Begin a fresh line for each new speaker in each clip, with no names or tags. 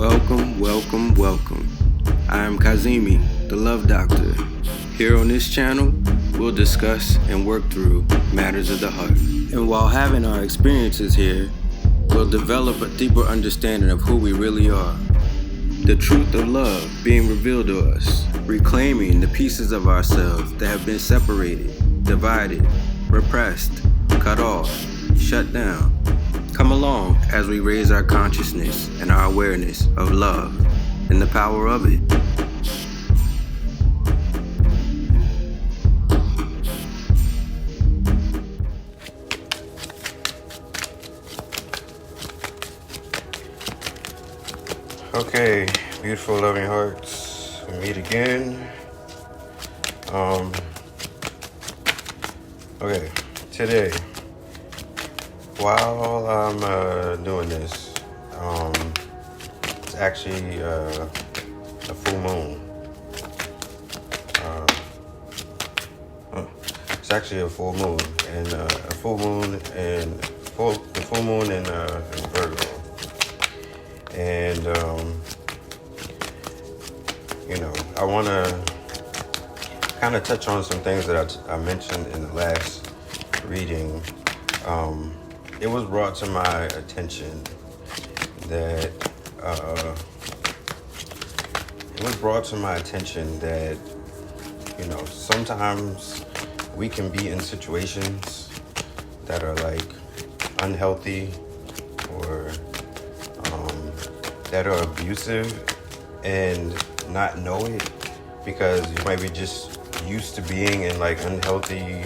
Welcome, welcome, welcome. I am Kazimi, the Love Doctor. Here on this channel, we'll discuss and work through matters of the heart. And while having our experiences here, we'll develop a deeper understanding of who we really are. The truth of love being revealed to us, reclaiming the pieces of ourselves that have been separated, divided, repressed, cut off, shut down. Come along as we raise our consciousness and our awareness of love and the power of it. Okay, beautiful loving hearts, we meet again. Okay, today, while I'm doing this, it's actually a full moon. It's actually a full moon, and the full moon in Virgo, and I want to kind of touch on some things that I mentioned in the last reading. It was brought to my attention that sometimes we can be in situations that are like unhealthy or that are abusive and not know it, because you might be just used to being in like unhealthy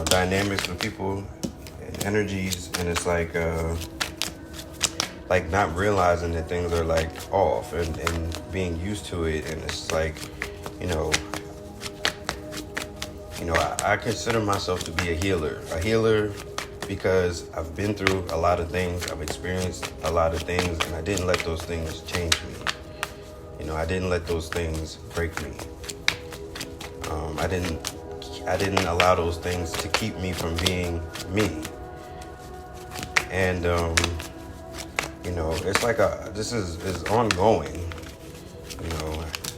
dynamics with people and energies, and it's like not realizing that things are like off and being used to it. And it's like, I consider myself to be a healer because I've been through a lot of things, I've experienced a lot of things, and I didn't let those things change me. I didn't let those things break me. I didn't allow those things to keep me from being me. And it's like this is ongoing.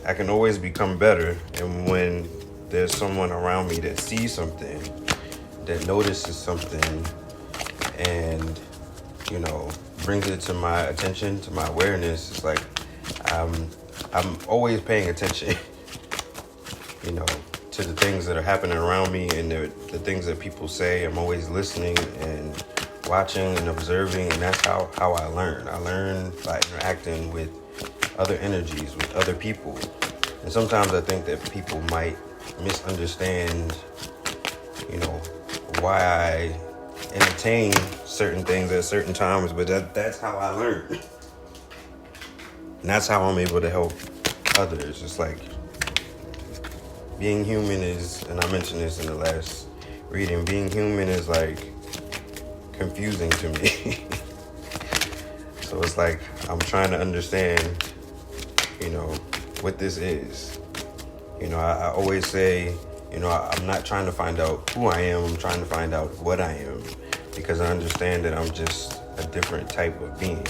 I can always become better, and when there's someone around me that sees something, that notices something, and brings it to my attention, to my awareness, it's like I'm always paying attention to the things that are happening around me, and the things that people say. I'm always listening and watching and observing, and that's how I learn. I learn by interacting with other energies, with other people. And sometimes I think that people might misunderstand, why I entertain certain things at certain times, but that's how I learn. And that's how I'm able to help others. It's like being human is, and I mentioned this in the last reading, being human is like confusing to me. So it's like I'm trying to understand, what this is. I always say, I'm not trying to find out who I am, I'm trying to find out what I am, because I understand that I'm just a different type of being.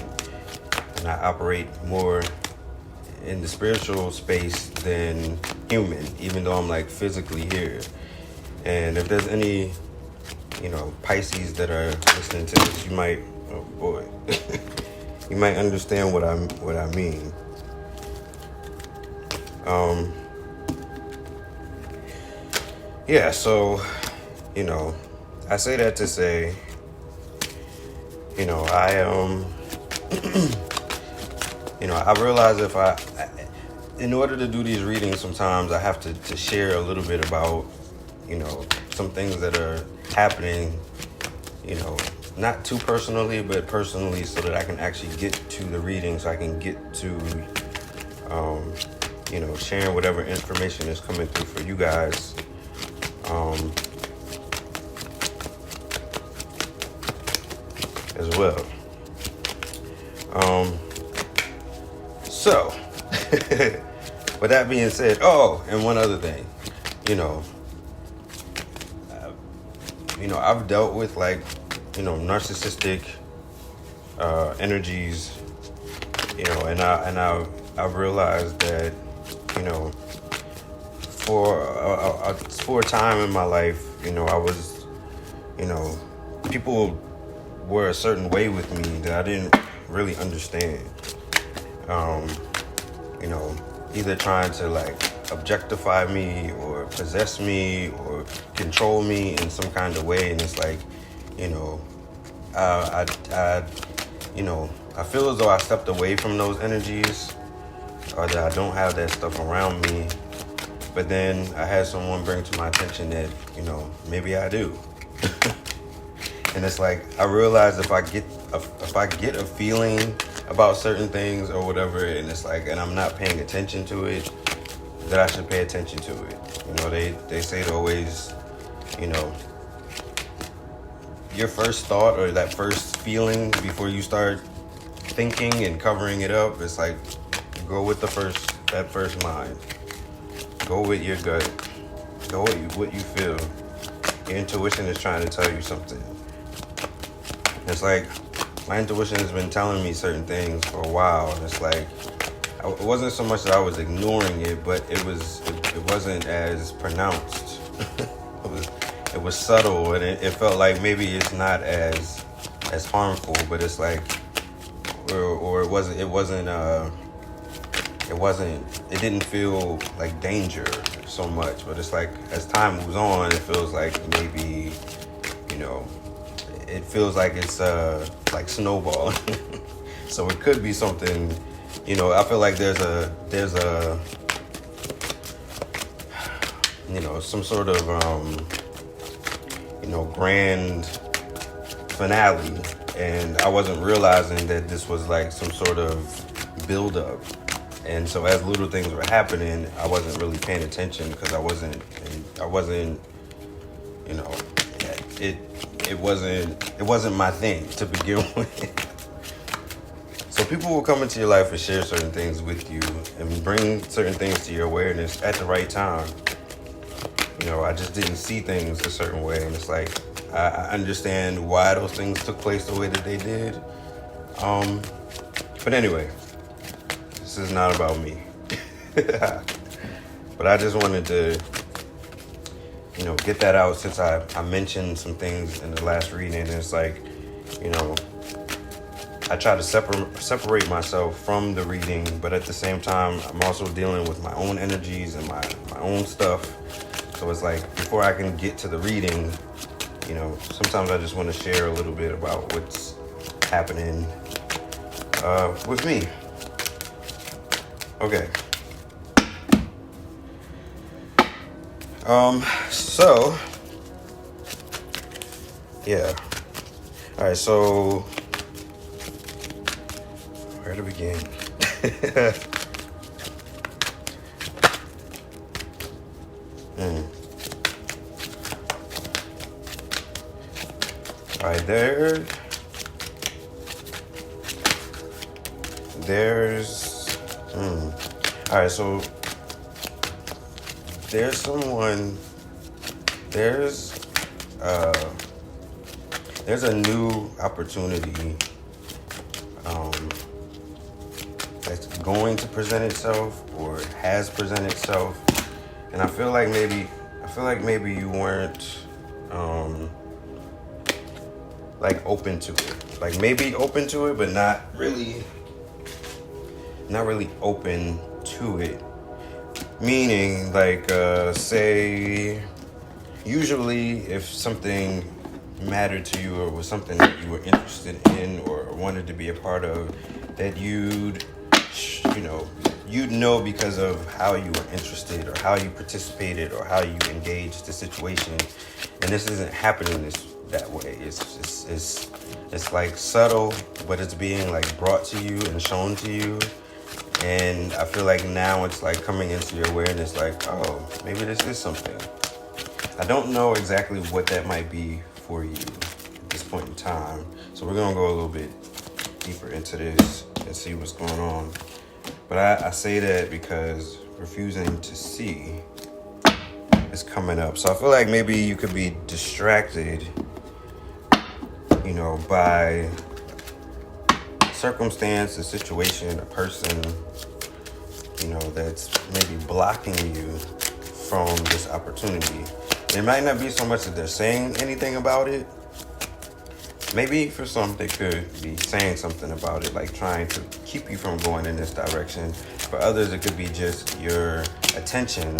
And I operate more in the spiritual space than human, even though I'm like physically here. And if there's any, Pisces that are listening to this, you might, oh boy, you might understand what I mean. So, I say that to say, I realize in order to do these readings, sometimes I have to share a little bit about, some things that are happening, not too personally, but personally, so that I can actually get to the reading, so I can get to, sharing whatever information is coming through for you guys. As well. So, with that being said, and one other thing, I've dealt with like, narcissistic
energies, and I realized that, for a time in my life, I was, people were a certain way with me that I didn't really understand. Either trying to like objectify me or possess me or control me in some kind of way, and it's like, I feel as though I stepped away from those energies, or that I don't have that stuff around me. But then I had someone bring to my attention that, maybe I do. And it's like, I realize if I get a feeling about certain things or whatever, and it's like, and I'm not paying attention to it, that I should pay attention to it. They say to always, your first thought or that first feeling before you start thinking and covering it up, it's like, go with that first mind. Go with your gut. Go with what you feel. Your intuition is trying to tell you something. It's like, my intuition has been telling me certain things for a while, and it's like, it wasn't so much that I was ignoring it, but it wasn't as pronounced. It was subtle, and it felt like maybe it's not as harmful, but it's like, or it didn't feel like danger so much, but it's like, as time moves on, it feels like maybe, it feels like it's like snowballing. So it could be something, I feel like there's a some sort of grand finale, and I wasn't realizing that this was like some sort of build up. And so as little things were happening, I wasn't really paying attention because it wasn't my thing to begin with. So people will come into your life and share certain things with you and bring certain things to your awareness at the right time. I just didn't see things a certain way, and it's like, I understand why those things took place the way that they did. But anyway, this is not about me. But I just wanted to, get that out, since I mentioned some things in the last reading. And it's like, I try to separate myself from the reading, but at the same time, I'm also dealing with my own energies and my own stuff. So it's like, before I can get to the reading, sometimes I just want to share a little bit about what's happening with me. Okay. So, yeah. All right, so, where to begin? All right, all right, so there's a new opportunity that's going to present itself or has presented itself, and I feel like maybe you weren't like open to it, like maybe open to it, but not really open to it. Meaning, like, say, usually if something mattered to you or was something that you were interested in or wanted to be a part of, that you'd know because of how you were interested or how you participated or how you engaged the situation. And this isn't happening that way. It's like subtle, but it's being like brought to you and shown to you. And I feel like now it's like coming into your awareness, like, oh, maybe this is something. I don't know exactly what that might be for you at this point in time. So we're going to go a little bit deeper into this and see what's going on. But I say that because refusing to see is coming up. So I feel like maybe you could be distracted, by circumstance, a situation, a person, that's maybe blocking you from this opportunity. It might not be so much that they're saying anything about it. Maybe for some, they could be saying something about it, like trying to keep you from going in this direction. For others, it could be just your attention.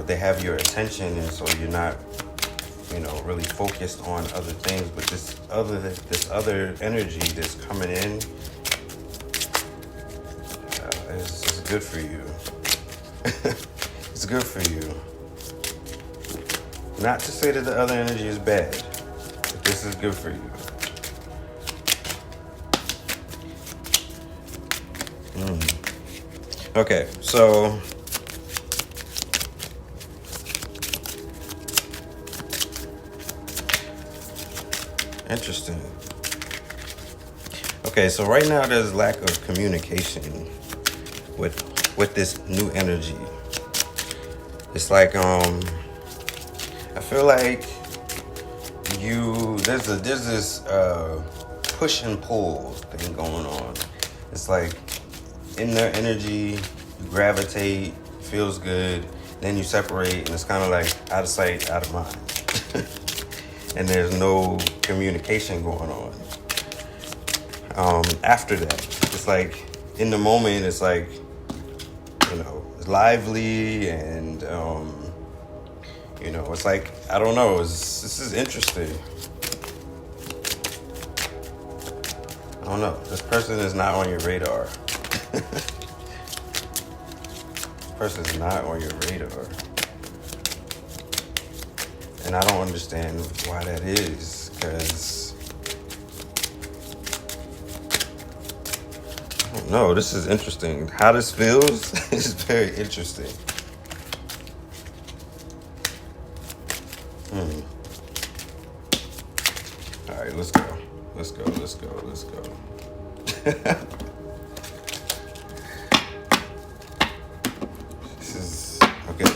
They have your attention, and so you're not, really focused on other things. But this other energy that's coming in is good for you. It's good for you. Not to say that the other energy is bad, but this is good for you. Okay, so interesting. Okay, so right now there's lack of communication with this new energy. It's like I feel like there's this push and pull thing going on. It's like in their energy, you gravitate, feels good, then you separate, and it's kind of like out of sight, out of mind. And there's no communication going on. After that, it's like in the moment, it's like, it's lively and, it's like, I don't know, this is interesting. I don't know. This person is not on your radar. This person is not on your radar. And I don't understand why that is, because I don't know. This is interesting. How this feels is very interesting. All right, let's go. Let's go. This is okay.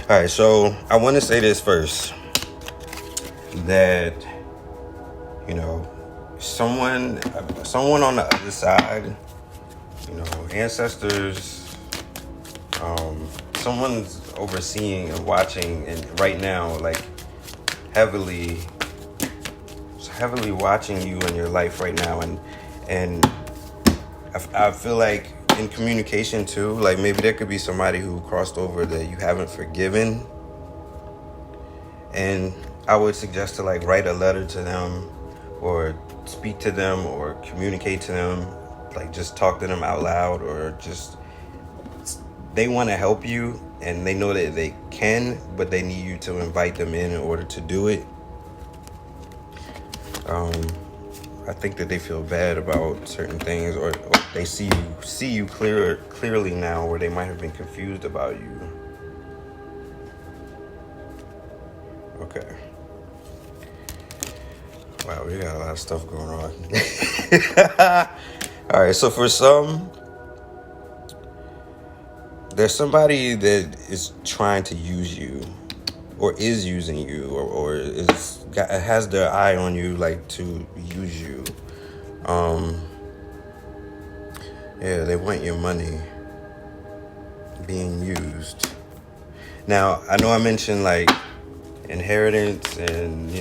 All right, so I want to say this first, that someone on the other side, ancestors, someone's overseeing and watching, and right now, like heavily watching you in your life right now, and I feel like in communication too, like maybe there could be somebody who crossed over that you haven't forgiven, and I would suggest to like write a letter to them, or speak to them, or communicate to them, like just talk to them out loud, or just they want to help you and they know that they can, but they need you to invite them in order to do it. I think that they feel bad about certain things, or they see you clearly now, where they might have been confused about you. Okay. Wow, we got a lot of stuff going on. All right, so for some, there's somebody that is trying to use you, or is using you, or has their eye on you, like to use you. Yeah, they want your money being used. Now, I know I mentioned like inheritance and,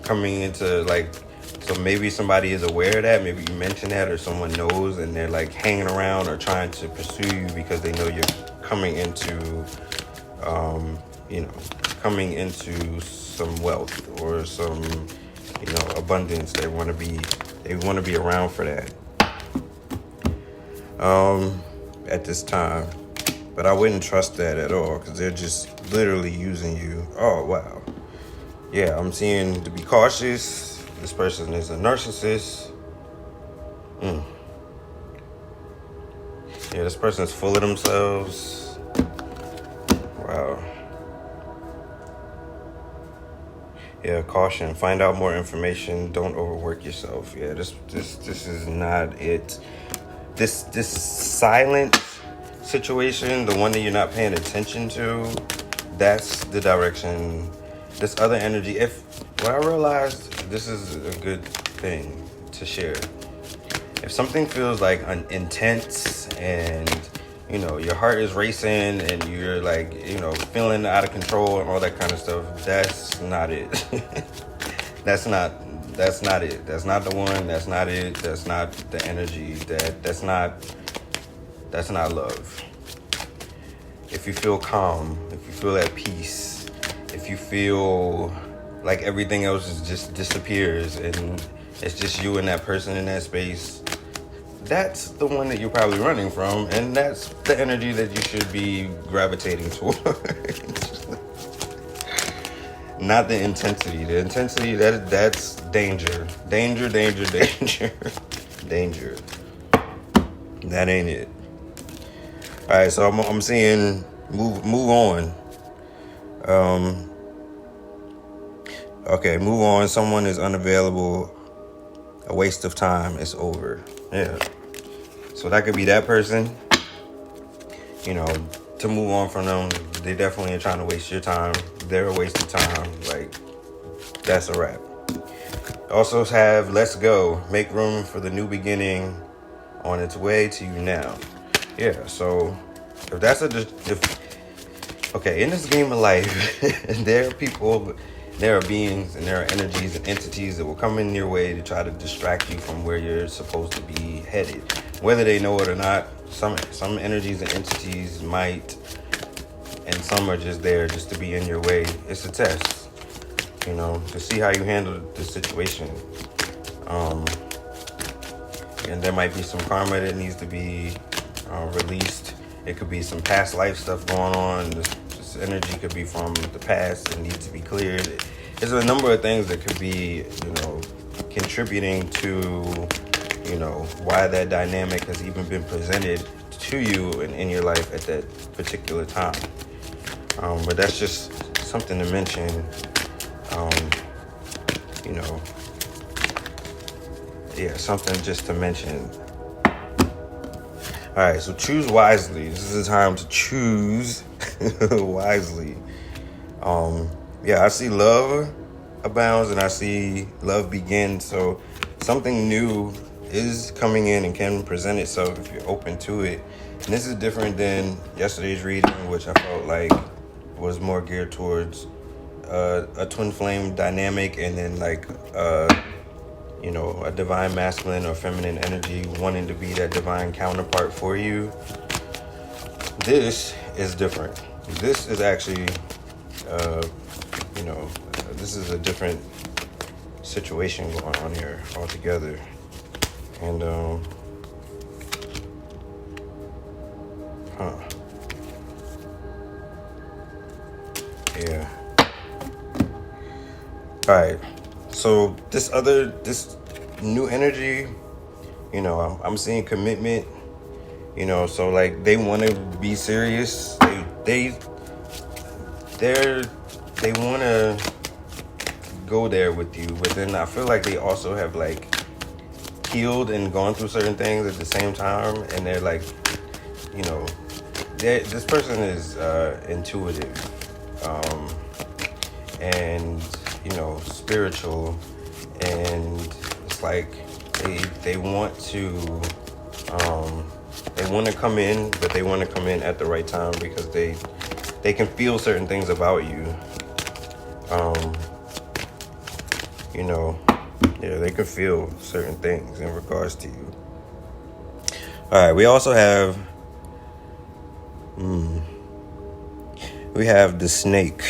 coming into like, so maybe somebody is aware of that. Maybe you mentioned that, or someone knows, and they're like hanging around or trying to pursue you because they know you're coming into, coming into some wealth or some, abundance. They want to be around for that. At this time, but I wouldn't trust that at all, because they're just literally using you. Oh, wow. Yeah, I'm seeing to be cautious. This person is a narcissist. Yeah, this person is full of themselves. Wow. Yeah, caution. Find out more information. Don't overwork yourself. Yeah, this is not it. This silent situation, the one that you're not paying attention to, that's the direction. This other energy, if what I realized, this is a good thing to share. If something feels like intense and your heart is racing and you're like feeling out of control and all that kind of stuff, that's not it. that's not it. That's not the one. That's not it. That's not the energy. That's not love. If you feel calm, if you feel at peace, if you feel like everything else just disappears and it's just you and that person in that space, that's the one that you're probably running from, and that's the energy that you should be gravitating towards. Not the intensity. The intensity, that's danger. Danger. Danger. That ain't it. Alright, so I'm seeing move on. Okay, move on. Someone is unavailable. A waste of time. It's over. Yeah. So that could be that person. To move on from them, they definitely are trying to waste your time. They're a waste of time. Like, that's a wrap. Also have let's go. Make room for the new beginning on its way to you now. Yeah, so if that's okay, in this game of life, there are people, there are beings, and there are energies and entities that will come in your way to try to distract you from where you're supposed to be headed. Whether they know it or not, some energies and entities might, and some are just there just to be in your way. It's a test, to see how you handle the situation. And there might be some karma that needs to be released. It could be some past life stuff going on. This energy could be from the past and needs to be cleared. There's a number of things that could be, contributing to, why that dynamic has even been presented to you in your life at that particular time. But that's just something to mention. Something just to mention. All right, so choose wisely. This is the time to choose wisely. I see love abounds and I see love begins. So something new is coming in and can present itself if you're open to it. And this is different than yesterday's reading, which I felt like was more geared towards a twin flame dynamic, and then like a divine masculine or feminine energy wanting to be that divine counterpart for you. This is different. This is actually, this is a different situation going on here altogether. And, yeah. All right. So this new energy, I'm seeing commitment, so like they want to be serious. They want to go there with you, but then I feel like they also have like healed and gone through certain things at the same time, and they're like, this person is intuitive, and spiritual, and it's like they want to come in, but they want to come in at the right time because they can feel certain things about you. They can feel certain things in regards to you. All right, we also have we have the snake.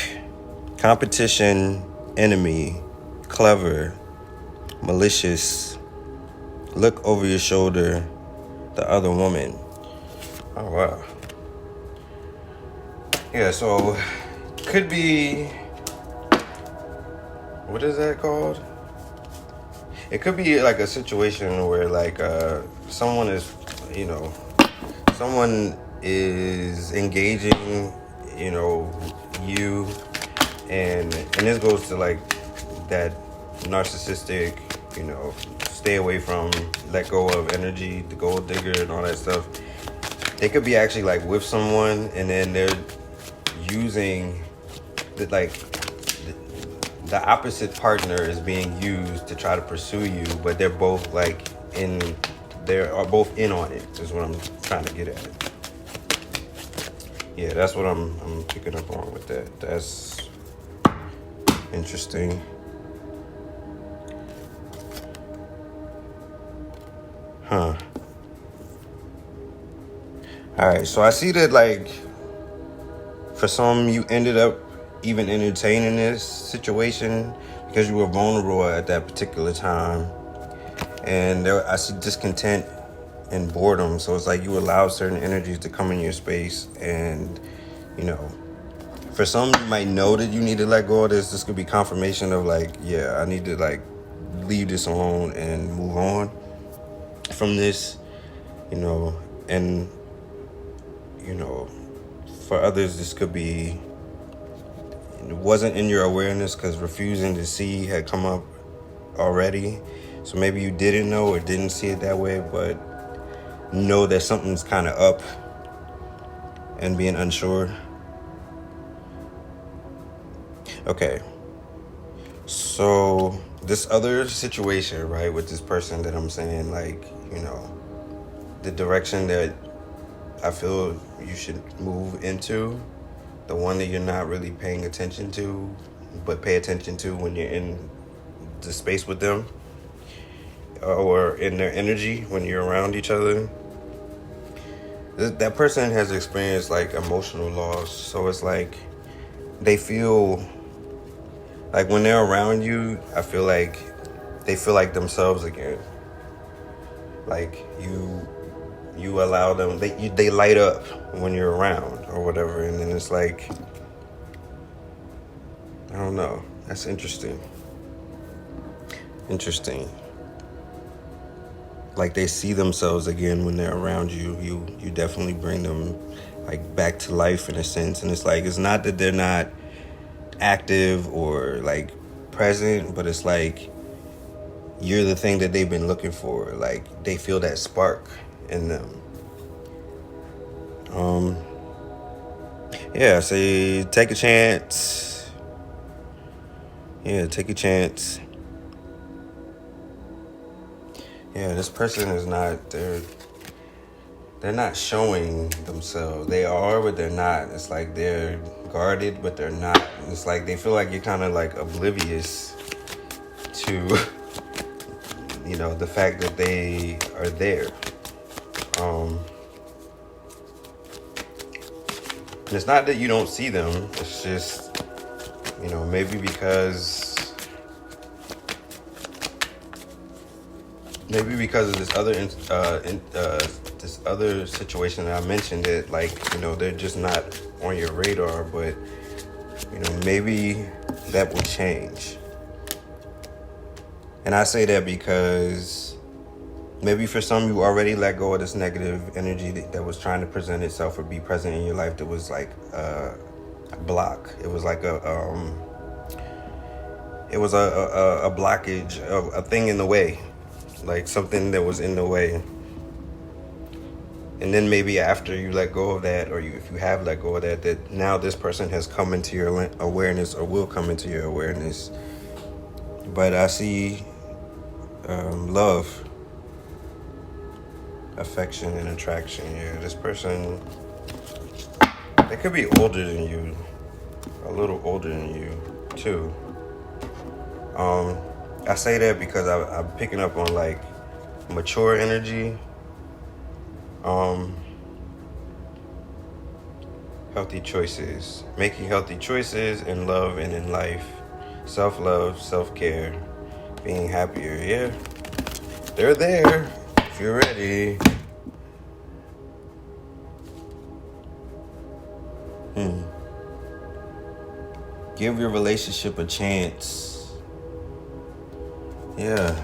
Competition, enemy, clever, malicious, look over your shoulder, the other woman. Oh, wow. Yeah, so could be, what is that called? It could be like a situation where like someone is engaging, you, and this goes to like that narcissistic, stay away from, let go of energy, the gold digger and all that stuff. They could be actually like with someone, and then they're using the opposite partner is being used to try to pursue you, but they're both like they're both in on it, is what I'm trying to get at. Yeah, that's what I'm picking up on with that. That's interesting. Huh. Alright, so I see that, like, for some, you ended up even entertaining this situation because you were vulnerable at that particular time. And I see discontent and boredom. So it's like you allow certain energies to come in your space. And, you know, for some, you might know that you need to let go of this. This could be confirmation of, like, yeah, I need to, like, leave this alone and move on from this, you know. And, you know, for others, this could be, it wasn't in your awareness because refusing to see had come up already. So maybe you didn't know or didn't see it that way, but know that something's kind of up and being unsure. Okay. So this other situation, right, with this person that I'm saying, like, you know, the direction that I feel you should move into, the one that you're not really paying attention to, but pay attention to when you're in the space with them or in their energy when you're around each other. That person has experienced like emotional loss. So it's like they feel like when they're around you, I feel like they feel like themselves again. Like you allow them, they light up when you're around or whatever. And then it's like, I don't know. That's interesting. Like they see themselves again when they're around you. You definitely bring them like back to life in a sense. And it's like, it's not that they're not active or like present, but it's like you're the thing that they've been looking for. Like they feel that spark in them. Yeah, say take a chance. Yeah, take a chance. Yeah, this person is not, they're not showing themselves. They are, but they're not. It's like they're guarded, but they're not. It's like they feel like you're kind of like oblivious to, you know, the fact that they are there. And it's not that you don't see them. It's just, you know, maybe because of this other this other situation that I mentioned, that like, you know, they're just not on your radar, but you know, maybe that will change. And I say that because maybe for some you already let go of this negative energy that was trying to present itself or be present in your life, that was like a block. It was like a blockage, a thing in the way. Like something that was in the way. And then maybe after you let go of that, or if you have let go of that, that now this person has come into your awareness or will come into your awareness. But I see love, affection, and attraction. Yeah, this person, they could be older than you, a little older than you too. I say that because I'm picking up on like mature energy, healthy choices, making healthy choices in love and in life, self-love, self-care, being happier. Yeah, they're there if you're ready. Give your relationship a chance. Yeah,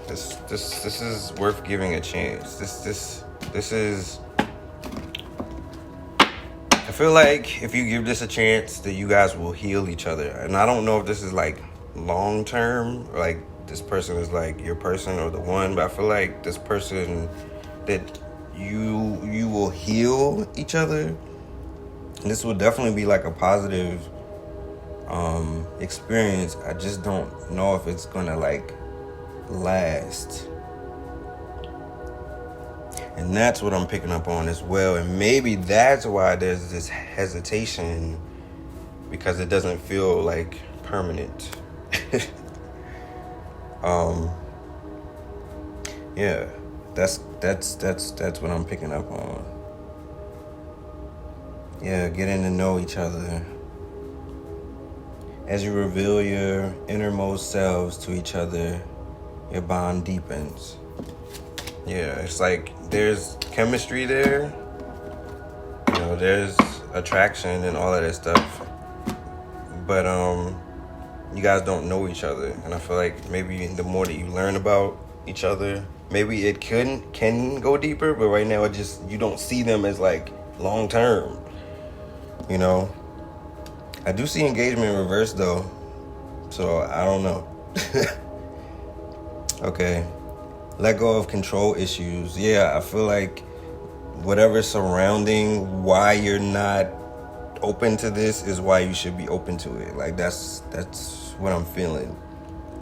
this is worth giving a chance. This is. I feel like if you give this a chance, that you guys will heal each other. And I don't know if this is like long term, or like this person is like your person or the one, but I feel like this person, that you will heal each other. And this will definitely be like a positive experience, I just don't know if it's gonna like last. And that's what I'm picking up on as well. And maybe that's why there's this hesitation, because it doesn't feel like permanent. Yeah, that's what I'm picking up on. Yeah, getting to know each other. As you reveal your innermost selves to each other, your bond deepens. Yeah, it's like there's chemistry there. You know, there's attraction and all of that stuff. But you guys don't know each other, and I feel like maybe the more that you learn about each other, maybe it can go deeper. But right now, you don't see them as like long term. You know, I do see engagement in reverse though, so I don't know. Okay, let go of control issues. Yeah, I feel like whatever's surrounding why you're not open to this is why you should be open to it. Like that's what I'm feeling.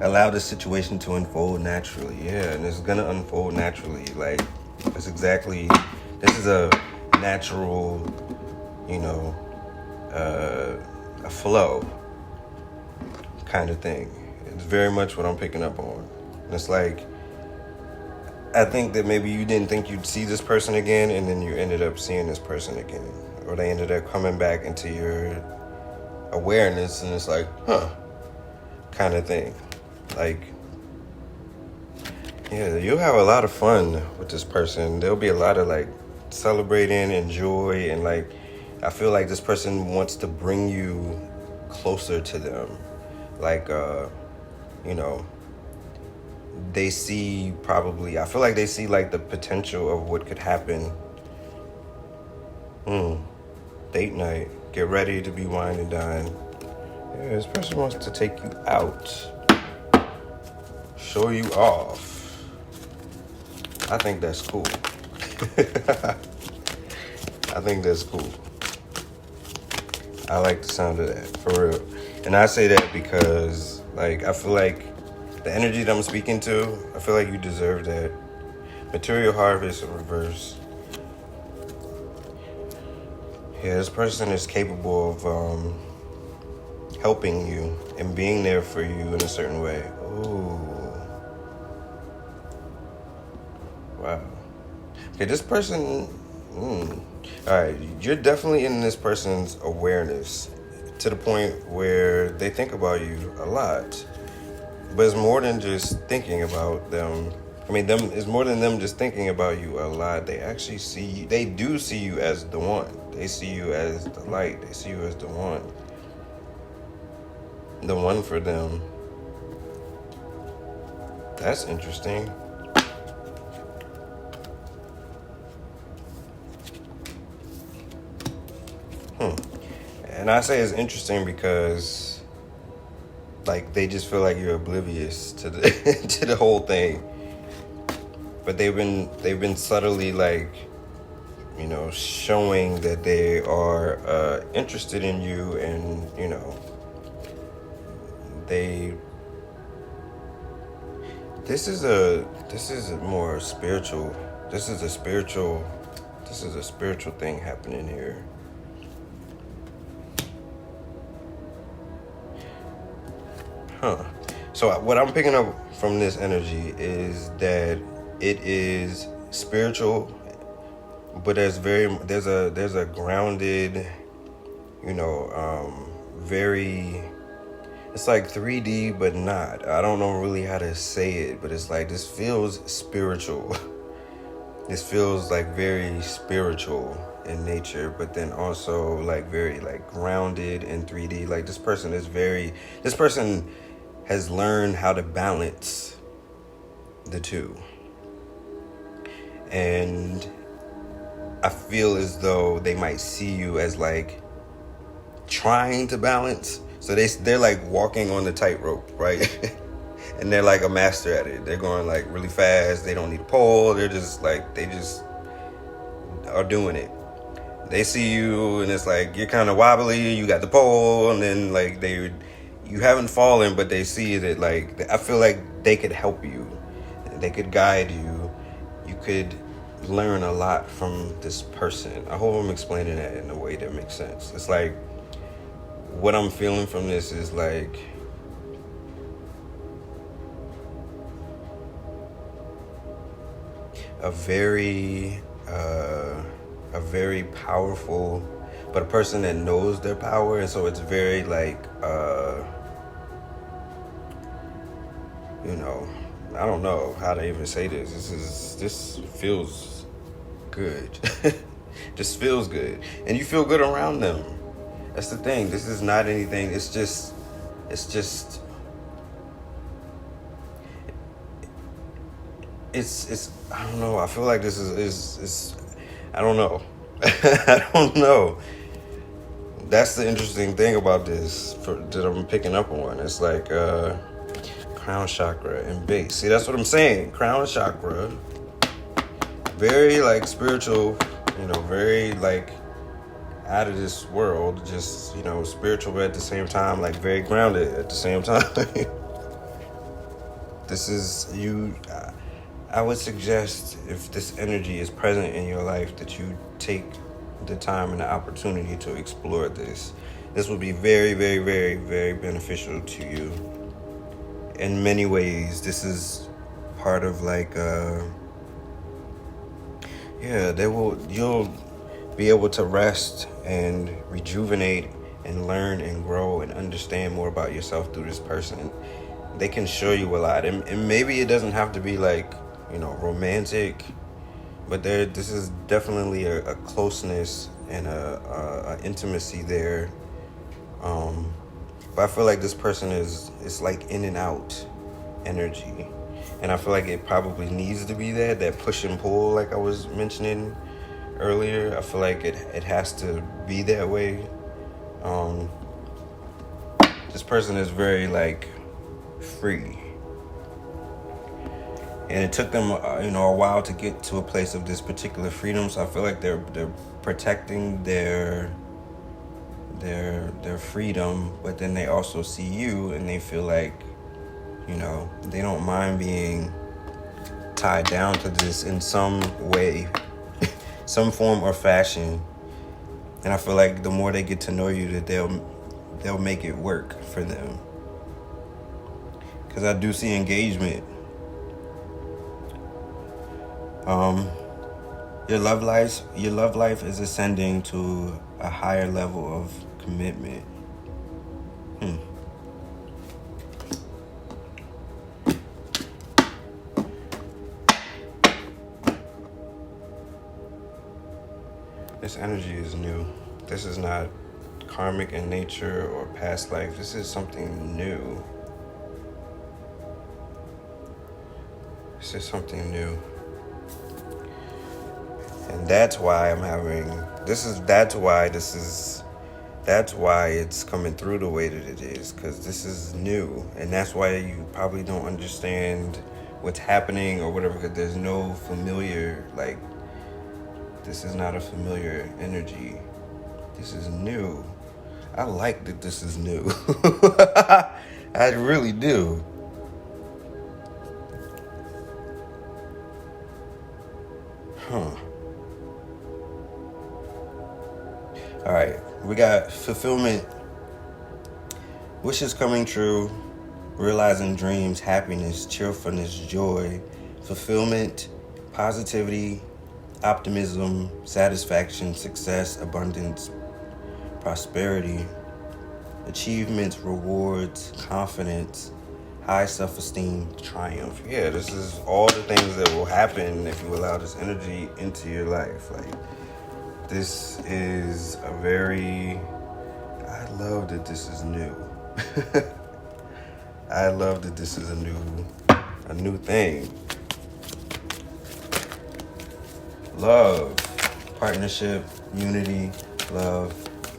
Allow the situation to unfold naturally. Yeah, and it's gonna unfold naturally. Like this is a natural, you know, a flow kind of thing. It's very much what I'm picking up on. And it's like, I think that maybe you didn't think you'd see this person again, and then you ended up seeing this person again. Or they ended up coming back into your awareness, and it's like, kind of thing. Like, yeah, you'll have a lot of fun with this person. There'll be a lot of like celebrating and joy, and like, I feel like this person wants to bring you closer to them. Like, you know, I feel like they see like the potential of what could happen. Date night. Get ready to be wine and dine. Yeah, this person wants to take you out. Show you off. I think that's cool. I think that's cool. I like the sound of that, for real. And I say that because, like, I feel like the energy that I'm speaking to, I feel like you deserve that. Material harvest in reverse. Yeah, this person is capable of helping you and being there for you in a certain way. Ooh. Wow. Okay, this person... Alright, you're definitely in this person's awareness to the point where they think about you a lot. But it's more than just thinking about them. It's more than them just thinking about you a lot. They actually they do see you as the one. They see you as the light. They see you as the one. The one for them. That's interesting. And I say it's interesting because, like, they just feel like you're oblivious to the to the whole thing. But they've been subtly, like, you know, showing that they are interested in you, and you know, this is a more spiritual. This is a spiritual thing happening here. So what I'm picking up from this energy is that it is spiritual, but there's a grounded, you know, very, it's like 3D, but not. I don't know really how to say it, but it's like, this feels spiritual. This feels like very spiritual in nature, but then also like very like grounded in 3D. Like this person has learned how to balance the two. And I feel as though they might see you as like trying to balance. So they're like walking on the tightrope, right? And they're like a master at it. They're going like really fast. They don't need a pole. They just are doing it. They see you and it's like you're kind of wobbly, you got the pole, and then like you haven't fallen, but they see that like I feel like they could help you, they could guide you, you could learn a lot from this person. I hope I'm explaining that in a way that makes sense. It's like what I'm feeling from this is like a very powerful, but a person that knows their power, and so it's very like I don't know how to even say this. This feels good. This feels good, and you feel good around them. That's the thing. This is not anything. It's just it's I don't know. I feel like this is I don't know. I don't know. That's the interesting thing about this that I'm picking up on. It's like crown chakra and base. See, that's what I'm saying. Crown chakra, very like spiritual, very like out of this world. Just spiritual, but at the same time, like very grounded at the same time. This is you. I would suggest if this energy is present in your life that you take the time and the opportunity to explore this. This would be very, very, very, very beneficial to you in many ways. This is part of like, you'll be able to rest and rejuvenate and learn and grow and understand more about yourself through this person. They can show you a lot, and maybe it doesn't have to be like, romantic, but this is definitely a closeness and a intimacy there. But I feel like this person is like in and out energy, and I feel like it probably needs to be that push and pull, like I was mentioning earlier. I feel like it has to be that way. This person is very like free. And it took them, a while to get to a place of this particular freedom. So I feel like they're protecting their freedom, but then they also see you and they feel like, they don't mind being tied down to this in some way, some form or fashion. And I feel like the more they get to know you, that they'll make it work for them. Because I do see engagement. Your love life is ascending to a higher level of commitment. This energy is new. This is not karmic in nature or past life. This is something new. This is something new. And that's why I'm having that's why it's coming through the way that it is, because this is new, and that's why you probably don't understand what's happening or whatever, because there's no familiar, like, this is not a familiar energy. This is new. I like that this is new. I really do. All right, we got fulfillment, wishes coming true, realizing dreams, happiness, cheerfulness, joy, fulfillment, positivity, optimism, satisfaction, success, abundance, prosperity, achievements, rewards, confidence, high self-esteem, triumph. Yeah, this is all the things that will happen if you allow this energy into your life. Like, this is I love that this is new. I love that this is a new thing. Love, partnership, unity, love,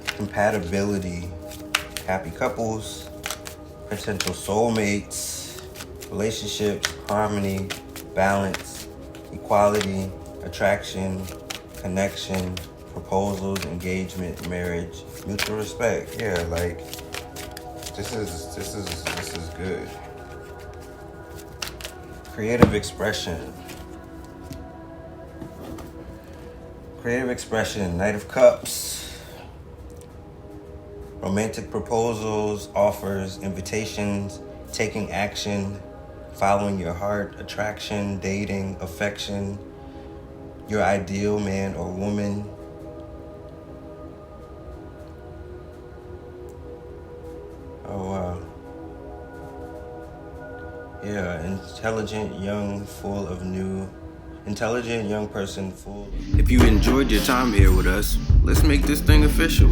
compatibility, happy couples, potential soulmates, relationships, harmony, balance, equality, attraction, connection, proposals, engagement, marriage, mutual respect. Yeah, like this is good. Creative expression. Creative expression, Knight of Cups. Romantic proposals, offers, invitations, taking action, following your heart, attraction, dating, affection, your ideal man or woman. Oh wow. Yeah, intelligent young person full.
If you enjoyed your time here with us, let's make this thing official.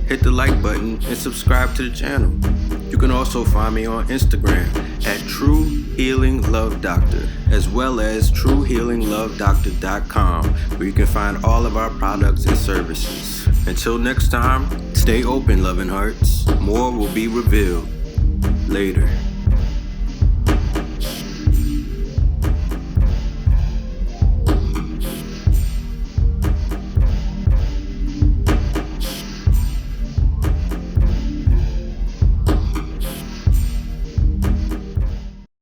Hit the like button and subscribe to the channel. You can also find me on Instagram at True Healing Love Doctor, as well as TrueHealingLoveDoctor.com, where you can find all of our products and services. Until next time, stay open, loving hearts. More will be revealed later.